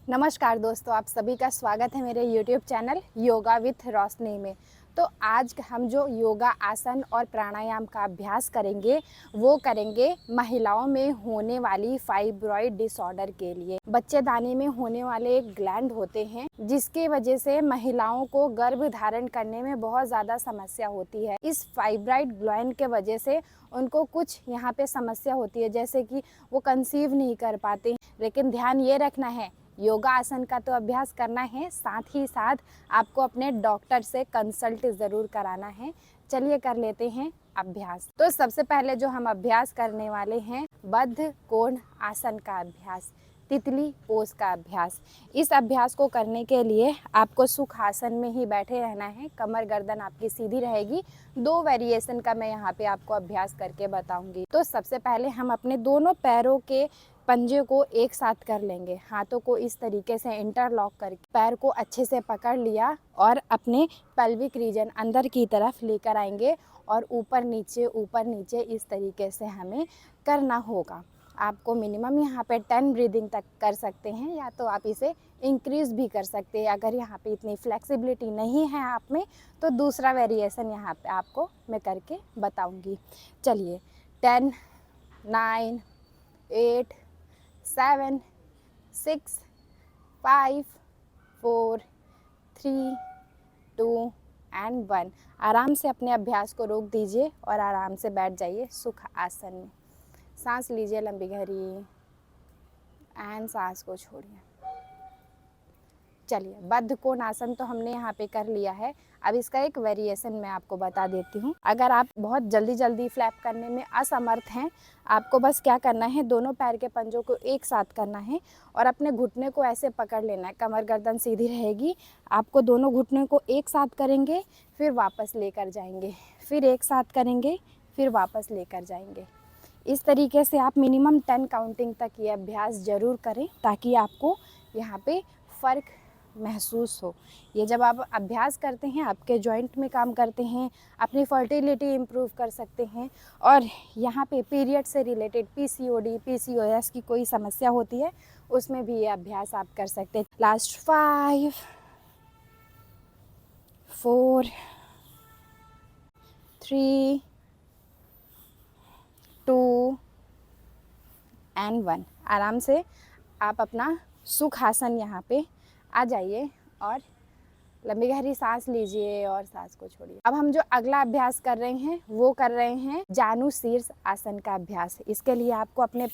नमस्कार दोस्तों, आप सभी का स्वागत है मेरे YouTube चैनल योगा विथ रोशनी में। तो आज हम जो योगा आसन और प्राणायाम का अभ्यास करेंगे वो करेंगे महिलाओं में होने वाली फाइब्रॉइड डिसऑर्डर के लिए। बच्चेदानी में होने वाले एक ग्लैंड होते हैं जिसकी वजह से महिलाओं को गर्भ धारण करने में बहुत ज़्यादा समस्या होती है। इस फाइब्रॉइड ग्लैंड के वजह से उनको कुछ यहाँ पे समस्या होती है, जैसे कि वो कंसीव नहीं कर पाते। लेकिन ध्यान ये रखना है, योगा आसन का तो अभ्यास करना है, साथ ही साथ आपको अपने डॉक्टर से कंसल्ट ज़रूर कराना है। चलिए कर लेते हैं अभ्यास। तो सबसे पहले जो हम अभ्यास करने वाले हैं, बद्ध कोण आसन का अभ्यास, तितली पोज का अभ्यास। इस अभ्यास को करने के लिए आपको सुखासन में ही बैठे रहना है। कमर गर्दन आपकी सीधी रहेगी। 2 वेरिएशन का मैं यहाँ पे आपको अभ्यास करके बताऊंगी। तो सबसे पहले हम अपने दोनों पैरों के पंजे को एक साथ कर लेंगे। हाथों को इस तरीके से इंटरलॉक करके पैर को अच्छे से पकड़ लिया और अपने पेल्विक रीजन अंदर की तरफ लेकर आएंगे और ऊपर नीचे इस तरीके से हमें करना होगा। आपको मिनिमम यहाँ पे 10 ब्रीदिंग तक कर सकते हैं, या तो आप इसे इंक्रीज़ भी कर सकते हैं। अगर यहाँ पे इतनी फ्लेक्सिबिलिटी नहीं है आप में, तो दूसरा वेरिएशन यहाँ पे आपको मैं करके बताऊँगी। चलिए, 10, 9, 8, 7, 6, 5, 4, 3, 2 एंड 1। आराम से अपने अभ्यास को रोक दीजिए और आराम से बैठ जाइए सुख आसन में। सांस लीजिए लंबी गहरी एंड सांस को छोड़िए। चलिए, बद्ध कोण आसन तो हमने यहाँ पे कर लिया है। अब इसका एक वेरिएशन मैं आपको बता देती हूँ। अगर आप बहुत जल्दी फ्लैप करने में असमर्थ हैं, आपको बस क्या करना है, दोनों पैर के पंजों को एक साथ करना है और अपने घुटने को ऐसे पकड़ लेना है। कमर गर्दन सीधी रहेगी। आपको दोनों घुटने को एक साथ करेंगे, फिर वापस लेकर जाएंगे, फिर एक साथ करेंगे, फिर वापस लेकर जाएंगे। इस तरीके से आप मिनिमम 10 काउंटिंग तक ये अभ्यास ज़रूर करें, ताकि आपको यहाँ पे फ़र्क महसूस हो। ये जब आप अभ्यास करते हैं, आपके जॉइंट में काम करते हैं, अपनी फर्टिलिटी इम्प्रूव कर सकते हैं। और यहाँ पे पीरियड से रिलेटेड PCOD, PCOS की कोई समस्या होती है, उसमें भी ये अभ्यास आप कर सकते हैं। Last 5, 4, 3, 2 and 1। आराम से आप अपना सुखासन यहाँ पे आ जाइए और लंबी गहरी सांस लीजिए और सांस को छोड़िए। अब हम जो अगला अभ्यास कर रहे हैं वो कर रहे हैं जानु शीर्ष आसन का अभ्यास। इसके लिए आपको अपने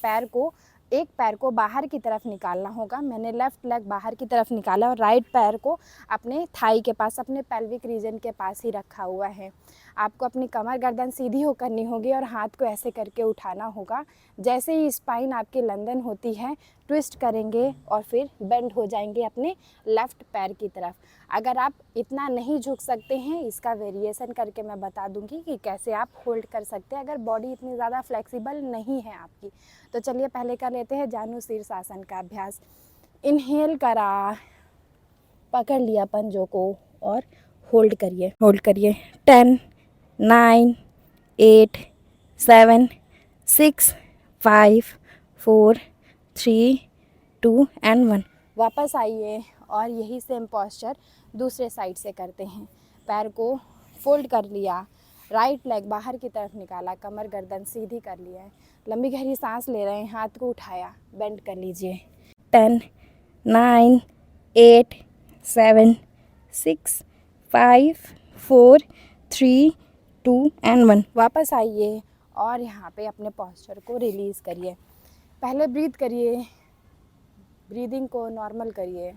एक पैर को बाहर की तरफ निकालना होगा। मैंने लेफ्ट लेग बाहर की तरफ निकाला और राइट पैर को अपने थाई के पास, अपने पेल्विक रीजन के पास ही रखा हुआ है। आपको अपनी कमर गर्दन सीधी हो करनी होगी और हाथ को ऐसे करके उठाना होगा। जैसे ही स्पाइन आपकी लंदन होती है, ट्विस्ट करेंगे और फिर बेंड हो जाएंगे अपने लेफ्ट पैर की तरफ। अगर आप इतना नहीं झुक सकते हैं, इसका वेरिएशन करके मैं बता दूंगी कि कैसे आप होल्ड कर सकते हैं, अगर बॉडी इतनी ज़्यादा फ्लेक्सिबल नहीं है आपकी। तो चलिए पहले कर लेते हैं जानु शीर्ष आसन का अभ्यास। इनहेल करा, पकड़ लिया पंजों को और होल्ड करिए 10, 9, 8, 7, 6, 5, 4, 3, 2 एंड 1। वापस आइए और यही सेम पोस्चर दूसरे साइड से करते हैं। पैर को फोल्ड कर लिया, राइट लेग बाहर की तरफ निकाला, कमर गर्दन सीधी कर लिया है। लंबी गहरी सांस ले रहे हैं, हाथ को उठाया, बेंड कर लीजिए। 10, 9, 8, 7, 6, 5, 4, 3, 2 एंड 1। वापस आइए और यहाँ पे अपने पोस्चर को रिलीज़ करिए। पहले ब्रीथ करिए, ब्रीदिंग को नॉर्मल करिए।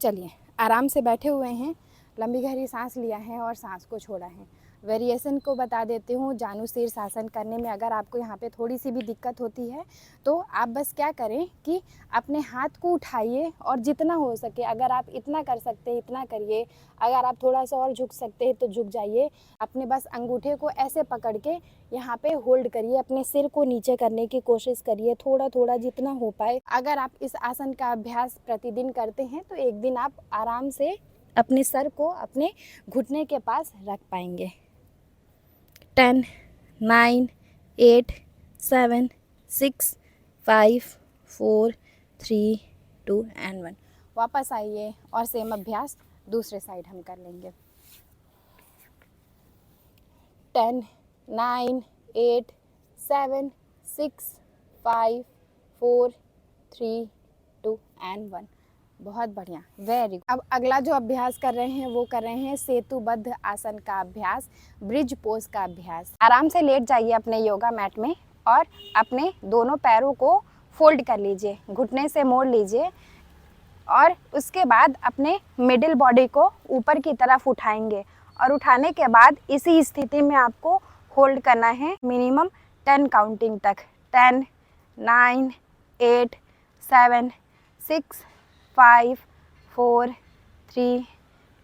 चलिए, आराम से बैठे हुए हैं, लंबी गहरी सांस लिया है और सांस को छोड़ा है। वेरिएशन को बता देती हूँ। जानु शीर्ष आसन करने में अगर आपको यहाँ पे थोड़ी सी भी दिक्कत होती है, तो आप बस क्या करें कि अपने हाथ को उठाइए और जितना हो सके, अगर आप इतना कर सकते हैं इतना करिए। अगर आप थोड़ा सा और झुक सकते हैं तो झुक जाइए। अपने बस अंगूठे को ऐसे पकड़ के यहाँ पे होल्ड करिए, अपने सिर को नीचे करने की कोशिश करिए, थोड़ा थोड़ा जितना हो पाए। अगर आप इस आसन का अभ्यास प्रतिदिन करते हैं तो एक दिन आप आराम से अपने सर को अपने घुटने के पास रख पाएंगे। 10, 9, 8, 7, 6, 5, 4, 3, 2 एंड 1। वापस आइए और सेम अभ्यास दूसरे साइड हम कर लेंगे। 10, 9, 8, 7, 6, 5, 4, 3, 2 एंड 1। बहुत बढ़िया, वेरी गुड। अब अगला जो अभ्यास कर रहे हैं वो कर रहे हैं सेतुबद्ध आसन का अभ्यास, ब्रिज पोज का अभ्यास। आराम से लेट जाइए अपने योगा मैट में और अपने दोनों पैरों को फोल्ड कर लीजिए, घुटने से मोड़ लीजिए और उसके बाद अपने मिडिल बॉडी को ऊपर की तरफ उठाएंगे और उठाने के बाद इसी स्थिति में आपको होल्ड करना है मिनिमम 10 काउंटिंग तक। 10, 9, 8, 7, 6, 5, 4, 3,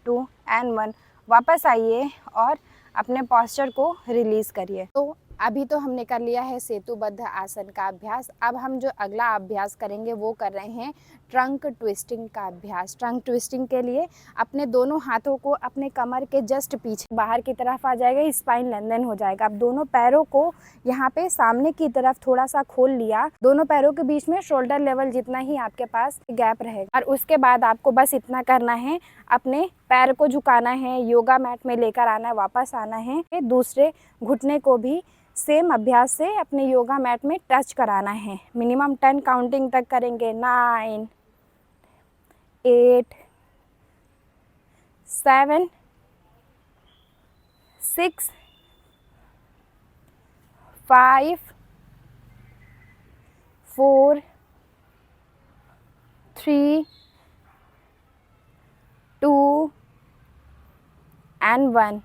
2 एंड 1। वापस आइए और अपने पोस्चर को रिलीज़ करिए। तो अभी तो हमने कर लिया है सेतुबद्ध आसन का अभ्यास। अब हम जो अगला अभ्यास करेंगे वो कर रहे हैं ट्रंक ट्विस्टिंग का अभ्यास। ट्रंक ट्विस्टिंग के लिए अपने दोनों हाथों को अपने कमर के जस्ट पीछे बाहर की तरफ आ जाएगा, स्पाइन लेंथन हो जाएगा। अब दोनों पैरों को यहाँ पे सामने की तरफ थोड़ा सा खोल लिया, दोनों पैरों के बीच में शोल्डर लेवल जितना ही आपके पास गैप रहेगा। और उसके बाद आपको बस इतना करना है, अपने पैर को झुकाना है, योगा मैट में लेकर आना है, वापस आना है। दूसरे घुटने को भी सेम अभ्यास से अपने योगा मैट में टच कराना है। मिनिमम 10 काउंटिंग तक करेंगे। 9, 8, 7, 6, 5, 4, 3, 2 एंड 1।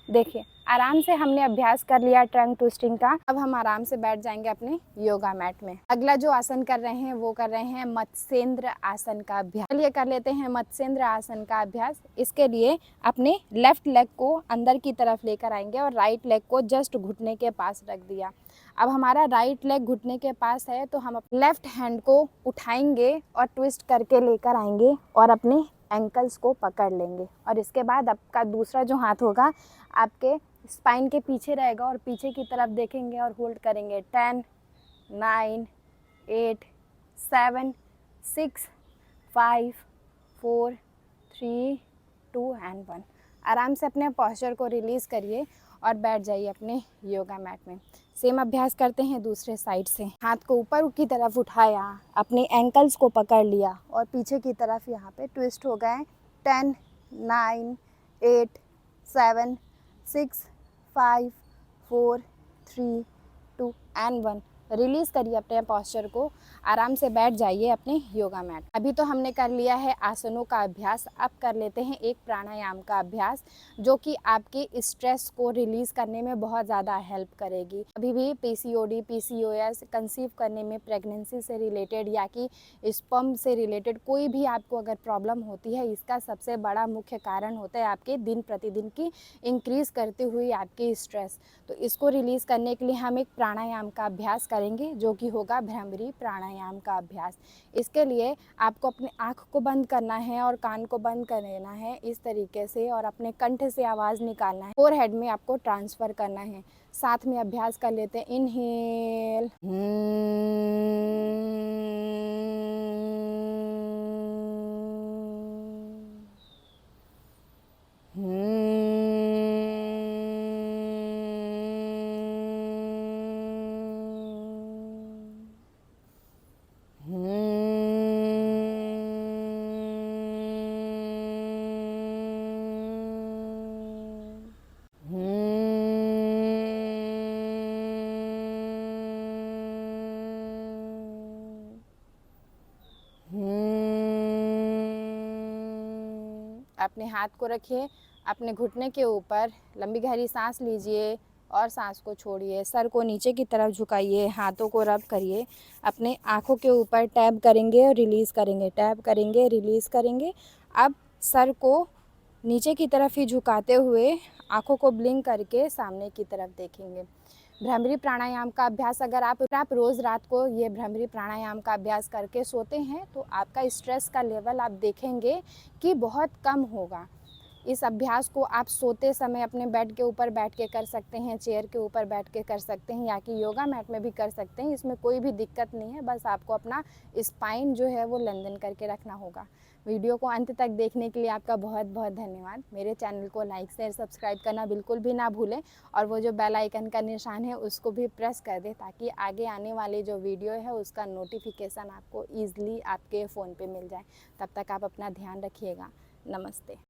देखिए, आराम से हमने अभ्यास कर लिया ट्रंक ट्विस्टिंग का। अब हम आराम से बैठ जाएंगे अपने योगा मैट में। अगला जो आसन कर रहे हैं वो कर रहे हैं मत्स्येंद्र आसन का अभ्यास। चलिए कर लेते हैं मत्स्येंद्र आसन का अभ्यास। इसके लिए अपने लेफ्ट लेग को अंदर की तरफ लेकर आएंगे और राइट लेग को जस्ट घुटने के पास रख दिया। अब हमारा राइट लेग घुटने के पास है तो हम लेफ्ट हैंड को उठाएंगे और ट्विस्ट करके लेकर आएंगे और अपने एंकल्स को पकड़ लेंगे। और इसके बाद आपका दूसरा जो हाथ होगा आपके स्पाइन के पीछे रहेगा और पीछे की तरफ देखेंगे और होल्ड करेंगे। 10, 9, 8, 7, 6, 5, 4, 3, 2 एंड 1। आराम से अपने पोस्चर को रिलीज़ करिए और बैठ जाइए अपने योगा मैट में। सेम अभ्यास करते हैं दूसरे साइड से। हाथ को ऊपर की तरफ उठाया, अपने एंकल्स को पकड़ लिया और पीछे की तरफ यहाँ पे ट्विस्ट हो गए। 10, 9, 8, 7, 6, 5, 4, 3, 2 एंड 1। रिलीज़ करिए अपने पोस्चर को, आराम से बैठ जाइए अपने योगा मैट। अभी तो हमने कर लिया है आसनों का अभ्यास। अब कर लेते हैं एक प्राणायाम का अभ्यास जो कि आपके स्ट्रेस को रिलीज़ करने में बहुत ज़्यादा हेल्प करेगी। अभी भी पीसीओडी, पीसीओएस, कंसीव करने में, प्रेगनेंसी से रिलेटेड या कि स्पर्म से रिलेटेड कोई भी आपको अगर प्रॉब्लम होती है, इसका सबसे बड़ा मुख्य कारण होता है आपके दिन प्रतिदिन की इंक्रीज़ करते हुए आपकी स्ट्रेस। तो इसको रिलीज़ करने के लिए हम एक प्राणायाम का अभ्यास करेंगे जो कि होगा भ्रामरी प्राणायाम का अभ्यास। इसके लिए आपको अपने आँख को बंद करना है और कान को बंद कर लेना है इस तरीके से और अपने कंठ से आवाज़ निकालना है। फोरहेड में आपको ट्रांसफ़र करना है। साथ में अभ्यास कर लेते हैं। इनहेल, अपने हाथ को रखिए अपने घुटने के ऊपर, लंबी गहरी सांस लीजिए और सांस को छोड़िए। सर को नीचे की तरफ झुकाइए, हाथों को रब करिए, अपने आँखों के ऊपर टैप करेंगे और रिलीज़ करेंगे, टैप करेंगे, रिलीज़ करेंगे। अब सर को नीचे की तरफ ही झुकाते हुए आँखों को ब्लिंक करके सामने की तरफ देखेंगे। भ्रामरी प्राणायाम का अभ्यास अगर आप रोज़ रात को ये भ्रामरी प्राणायाम का अभ्यास करके सोते हैं तो आपका स्ट्रेस का लेवल आप देखेंगे कि बहुत कम होगा। इस अभ्यास को आप सोते समय अपने बेड के ऊपर बैठ के कर सकते हैं, चेयर के ऊपर बैठ के कर सकते हैं, या कि योगा मैट में भी कर सकते हैं। इसमें कोई भी दिक्कत नहीं है, बस आपको अपना स्पाइन जो है वो लंदन करके रखना होगा। वीडियो को अंत तक देखने के लिए आपका बहुत बहुत धन्यवाद। मेरे चैनल को लाइक शेयर सब्सक्राइब करना बिल्कुल भी ना भूलें, और वो जो बेल आइकन का निशान है उसको भी प्रेस कर दें, ताकि आगे आने वाली जो वीडियो है उसका नोटिफिकेशन आपको ईज़िली आपके फ़ोन पे मिल जाए। तब तक आप अपना ध्यान रखिएगा। नमस्ते।